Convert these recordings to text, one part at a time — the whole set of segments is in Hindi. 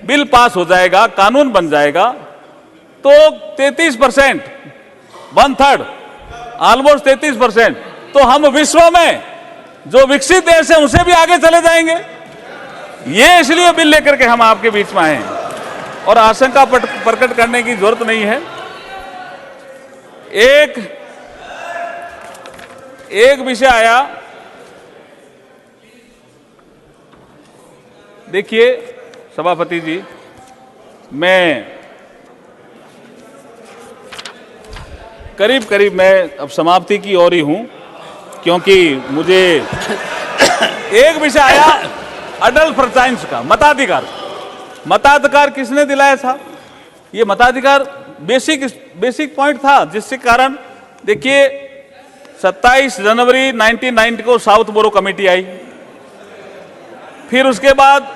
बिल पास हो जाएगा, कानून बन जाएगा, तो 33%, 1/3, ऑलमोस्ट 33%, तो हम विश्व में जो विकसित देश है उनसे भी आगे चले जाएंगे। ये इसलिए बिल लेकर के हम आपके बीच में आए हैं और आशंका प्रकट करने की जरूरत नहीं है। एक विषय आया, देखिए सभापति जी, मैं करीब मैं अब समाप्ति की ओर ही हूं, क्योंकि मुझे एक विषय आया अडल्ट फ्रेंचाइज का, मताधिकार। मताधिकार किसने दिलाया था? ये मताधिकार बेसिक पॉइंट था, जिसके कारण देखिए 27 जनवरी 1990 को साउथ बोरो कमेटी आई। फिर उसके बाद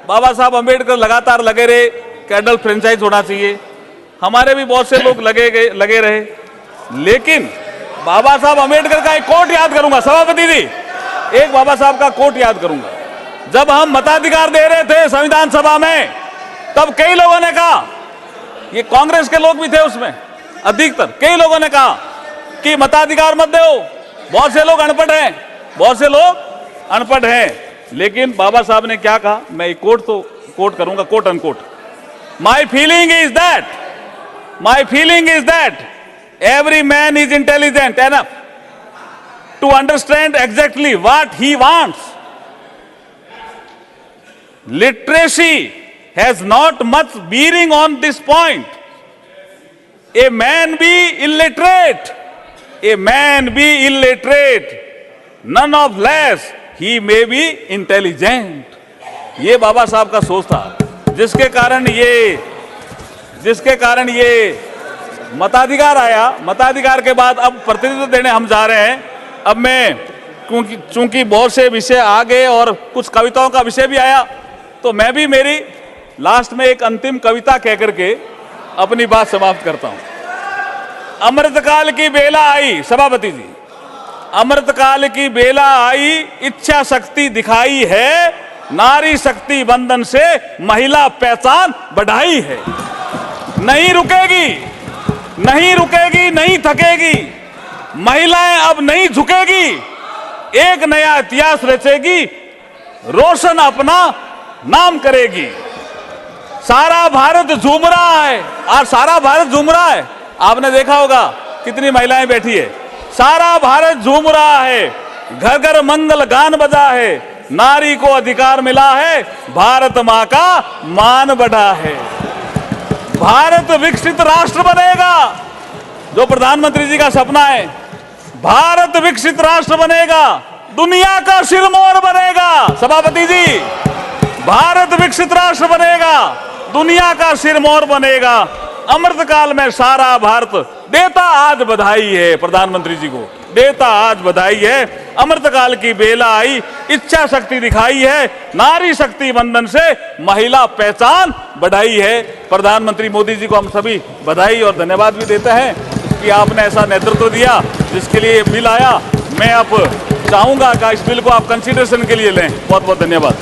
बाबा साहब अंबेडकर लगातार लगे रहे कि अडल्ट फ्रेंचाइज होना चाहिए। हमारे भी बहुत से लोग लगे रहे, लेकिन बाबा साहब अंबेडकर का एक कोट याद करूंगा सभापति जी, एक बाबा साहब का कोट याद करूंगा। जब हम मताधिकार दे रहे थे संविधान सभा में, तब कई लोगों ने कहा, ये कांग्रेस के लोग भी थे उसमें अधिकतर, कई लोगों ने कहा कि मताधिकार मत दो, बहुत से लोग अनपढ़ हैं, बहुत से लोग अनपढ़ हैं। लेकिन बाबा साहब ने क्या कहा, मैं एक कोट करूंगा, quote unquote, my feeling is that every man is intelligent enough to understand exactly what he wants. Literacy has not much bearing on this point. A man be illiterate, none of less he may be intelligent. ये बाबा साहब का सोच था, जिसके कारण ये मताधिकार आया। मताधिकार के बाद अब प्रतिनिधित्व देने हम जा रहे हैं। अब मैं चूंकि बहुत से विषय आ गए और कुछ कविताओं का विषय भी आया, तो मैं भी मेरी लास्ट में एक अंतिम कविता कह करके अपनी बात समाप्त करता हूं। अमृतकाल की बेला आई, सभापति जी, अमृतकाल की बेला आई, इच्छा शक्ति दिखाई है, नारी शक्ति बंधन से महिला पहचान बढ़ाई है। नहीं रुकेगी, नहीं थकेगी, महिलाएं अब नहीं झुकेगी, एक नया इतिहास रचेगी, रोशन अपना नाम करेगी। सारा भारत झूम रहा है, और सारा भारत झूम रहा है, आपने देखा होगा कितनी महिलाएं बैठी है। सारा भारत झूम रहा है, घर घर मंगल गान बजा है, नारी को अधिकार मिला है, भारत मां का मान बढ़ा है। भारत विकसित राष्ट्र बनेगा, जो प्रधानमंत्री जी का सपना है। भारत विकसित राष्ट्र बनेगा, दुनिया का सिरमौर बनेगा। सभापति जी, भारत विकसित राष्ट्र बनेगा, दुनिया का सिरमौर बनेगा। अमृतकाल में सारा भारत देता आज बधाई है, प्रधानमंत्री जी को देता आज बधाई है। अमृतकाल की बेला आई, इच्छा शक्ति दिखाई है, नारी शक्ति बंधन से महिला पहचान बढ़ाई है। प्रधानमंत्री मोदी जी को हम सभी बधाई और धन्यवाद भी देते हैं कि आपने ऐसा नेतृत्व दिया, जिसके लिए बिल आया। मैं अब चाहूंगा कि इस बिल को आप कंसीडरेशन के लिए लें। बहुत बहुत धन्यवाद।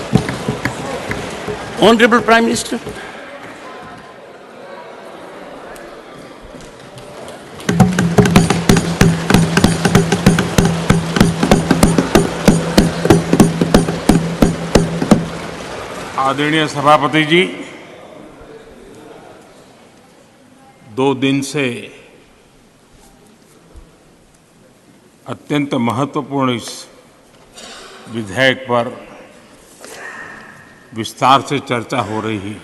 Honourable prime minister. आदरणीय सभापति जी, 2 दिन से अत्यंत महत्वपूर्ण इस विधेयक पर विस्तार से चर्चा हो रही है।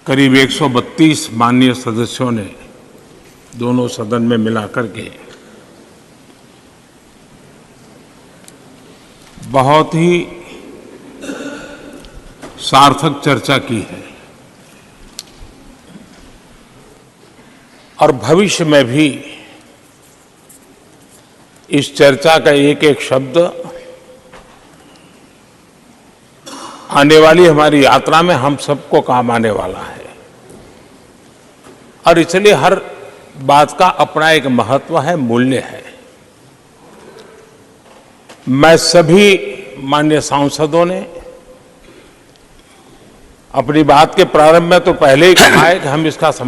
करीब 132 माननीय सदस्यों ने दोनों सदन में मिलाकर के बहुत ही सार्थक चर्चा की है और भविष्य में भी इस चर्चा का एक एक शब्द आने वाली हमारी यात्रा में हम सबको काम आने वाला है। और इसलिए हर बात का अपना एक महत्व है, मूल्य है। मैं सभी माननीय सांसदों ने अपनी बात के प्रारंभ में तो पहले ही कहा है कि हम इसका